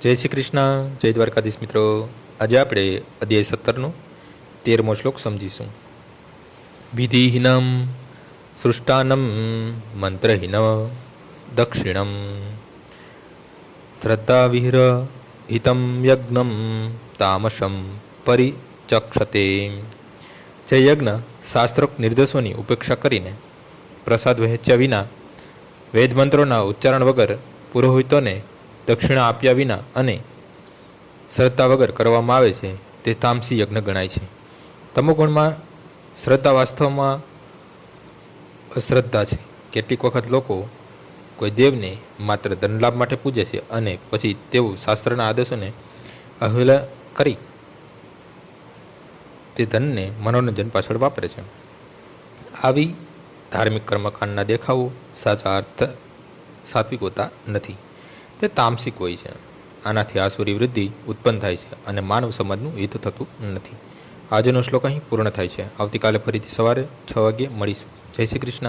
જય શ્રી કૃષ્ણ, જય દ્વારકાધીશ મિત્રો. આજે આપણે અધ્યાય 17નો 13મો શ્લોક સમજીશું. વિધિહીનમ સૃષ્ટાનમ મંત્રહીન દક્ષિણમ શ્રદ્ધાવિહર હિતમ યજ્ઞમ તામસમ પરિચક્ષતે. જે યજ્ઞ શાસ્ત્રોક્ત નિર્દેશોની ઉપેક્ષા કરીને પ્રસાદ વહેંચ્યા વિના વેદમંત્રોના ઉચ્ચારણ વગર પુરોહિતોને દક્ષિણા આપ્યા વિના અને શ્રદ્ધા વગર કરવામાં આવે છે તે તામસી યજ્ઞ ગણાય છે. તમોગુણમાં શ્રદ્ધા વાસ્તવમાં અશ્રદ્ધા છે. કેટલીક વખત લોકો કોઈ દેવને માત્ર ધનલાભ માટે પૂજે છે અને પછી તેઓ શાસ્ત્રના આદેશોને અવહેલા કરી તે ધનને મનોરંજન પાછળ વાપરે છે. આવી ધાર્મિક કર્મકાંડના દેખાવો સાચા અર્થ સાત્વિક હોતા નથી, તે તામસિક હોય છે. આનાથી આસુરી વૃદ્ધિ ઉત્પન્ન થાય છે અને માનવ સમાજનું હિત થતું નથી. આજનો શ્લોક અહીં પૂર્ણ થાય છે. આવતીકાલે ફરીથી સવારે 6 વાગ્યે મળીશું. જય શ્રી કૃષ્ણ.